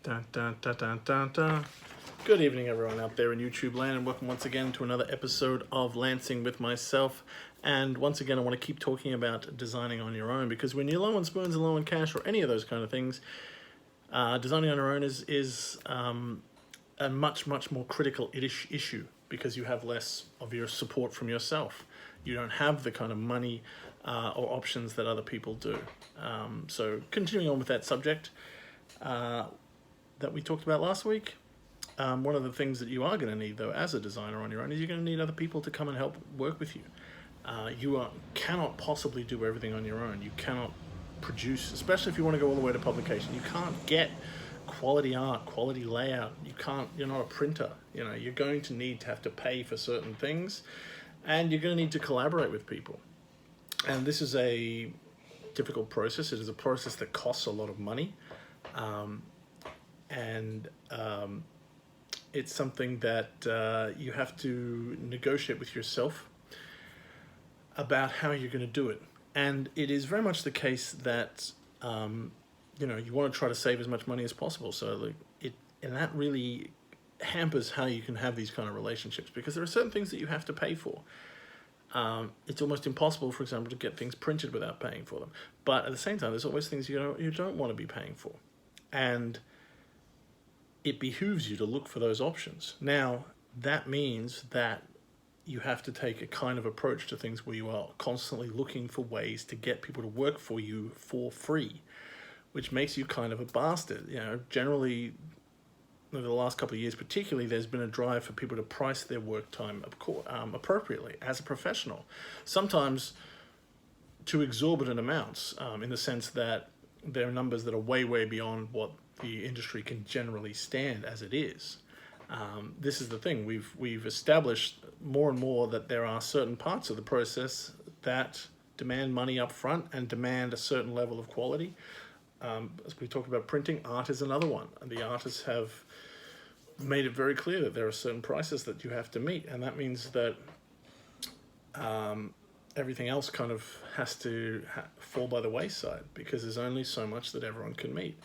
Dun, dun, dun, dun, dun, dun. Good evening, everyone out there in YouTube land, and welcome once again to another episode of Lancing with myself. And once again, I want to keep talking about designing on your own, because when you're low on spoons and low on cash or any of those kind of things, designing on your own is a much more critical issue, because you have less of your support from yourself. You don't have the kind of money or options that other people do. So continuing on with that subject that we talked about last week, one of the things that you are going to need, though, as a designer on your own, is you're going to need other people to come and help work with you. Cannot possibly do everything on your own. You cannot produce, especially if you want to go all the way to publication. You can't get quality art, quality layout. You're not a printer. You're going to need to have to pay for certain things, and you're going to need to collaborate with people. And this is a difficult process. It is a process that costs a lot of money. It's something that you have to negotiate with yourself about how you're going to do it. And it is very much the case that you want to try to save as much money as possible. So and that really hampers how you can have these kind of relationships, because there are certain things that you have to pay for. It's almost impossible, for example, to get things printed without paying for them. But at the same time, there's always things you don't want to be paying for. And it behooves you to look for those options. Now, that means that you have to take a kind of approach to things where you are constantly looking for ways to get people to work for you for free, which makes you kind of a bastard. Generally, over the last couple of years particularly, there's been a drive for people to price their work time appropriately as a professional, sometimes to exorbitant amounts, in the sense that there are numbers that are way beyond what the industry can generally stand as it is. This is the thing. We've established more and more that there are certain parts of the process that demand money up front and demand a certain level of quality. As we talked about printing, art is another one. And the artists have made it very clear that there are certain prices that you have to meet, and that means that everything else kind of has to fall by the wayside, because there's only so much that everyone can meet.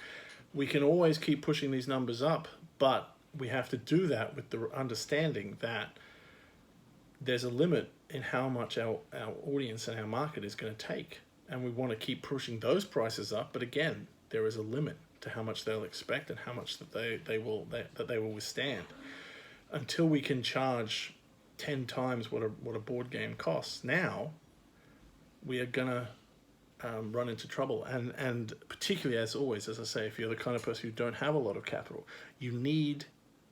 We can always keep pushing these numbers up, but we have to do that with the understanding that there's a limit in how much our audience and our market is going to take. And we want to keep pushing those prices up, but again, there is a limit to how much they'll expect and how much that they will withstand. Until we can charge 10 times what a board game costs now, we are gonna run into trouble. And particularly, as always, as I say, if you're the kind of person who don't have a lot of capital, you need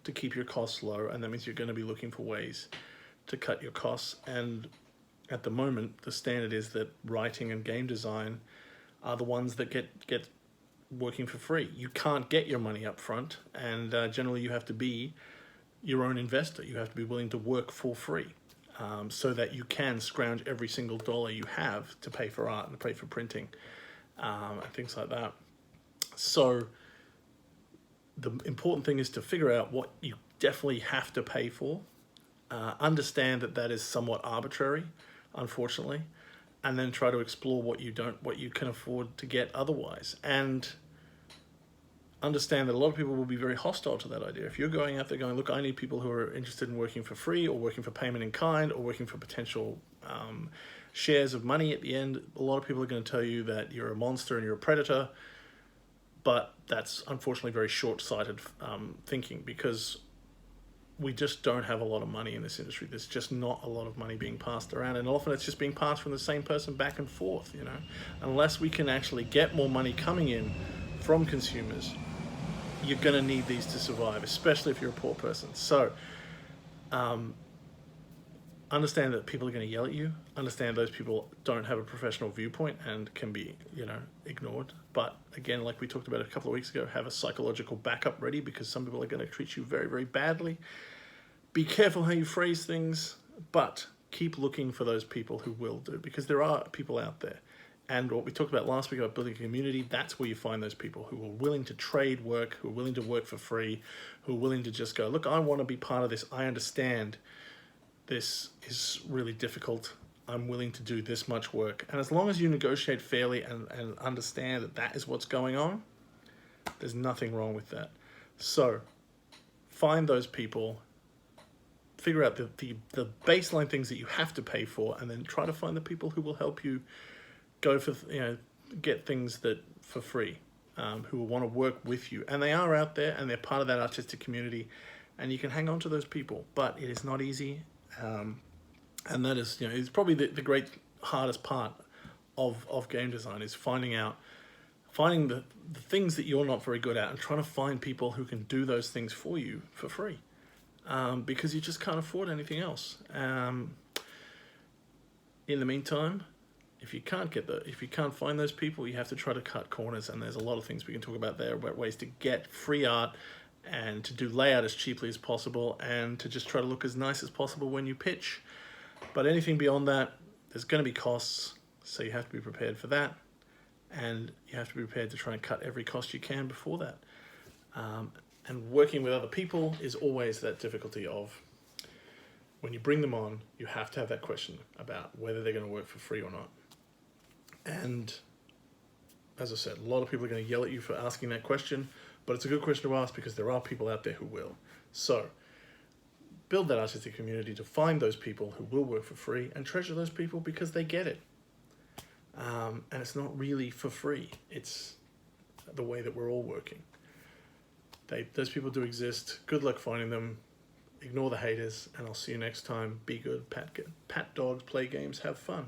to keep your costs low, and that means you're going to be looking for ways to cut your costs. And at the moment, the standard is that writing and game design are the ones that get working for free. You can't get your money up front, and generally you have to be your own investor. You have to be willing to work for free, so that you can scrounge every single dollar you have to pay for art and pay for printing, and things like that. So the important thing is to figure out what you definitely have to pay for, understand that is somewhat arbitrary, unfortunately, and then try to explore what you can afford to get otherwise. And understand that a lot of people will be very hostile to that idea. If you're going out there going, look, I need people who are interested in working for free, or working for payment in kind, or working for potential shares of money at the end, a lot of people are going to tell you that you're a monster and you're a predator. But that's unfortunately very short-sighted thinking, because we just don't have a lot of money in this industry. There's just not a lot of money being passed around, and often it's just being passed from the same person back and forth. Unless we can actually get more money coming in from consumers, you're going to need these to survive, especially if you're a poor person. So understand that people are going to yell at you. Understand those people don't have a professional viewpoint and can be, ignored. But again, like we talked about a couple of weeks ago, have a psychological backup ready, because some people are going to treat you very badly. Be careful how you phrase things, but keep looking for those people who will do, because there are people out there. And what we talked about last week about building a community, that's where you find those people who are willing to trade work, who are willing to work for free, who are willing to just go, look, I want to be part of this. I understand this is really difficult. I'm willing to do this much work. And as long as you negotiate fairly and understand that is what's going on, there's nothing wrong with that. So find those people, figure out the baseline things that you have to pay for, and then try to find the people who will help you go for, get things that for free, who will want to work with you. And they are out there and they're part of that artistic community, and you can hang on to those people, but it is not easy. And that is, it's probably the great hardest part of game design, is finding the things that you're not very good at and trying to find people who can do those things for you for free, because you just can't afford anything else. In the meantime, if you can't find those people, you have to try to cut corners, and there's a lot of things we can talk about there, about ways to get free art and to do layout as cheaply as possible and to just try to look as nice as possible when you pitch. But anything beyond that, there's going to be costs, so you have to be prepared for that, and you have to be prepared to try and cut every cost you can before that. And working with other people is always that difficulty of, when you bring them on, you have to have that question about whether they're going to work for free or not. And as I said, a lot of people are going to yell at you for asking that question, but it's a good question to ask because there are people out there who will. So build that artistic community to find those people who will work for free, and treasure those people because they get it. And it's not really for free. It's the way that we're all working. Those people do exist. Good luck finding them. Ignore the haters, and I'll see you next time. Be good, pat dogs, play games, have fun.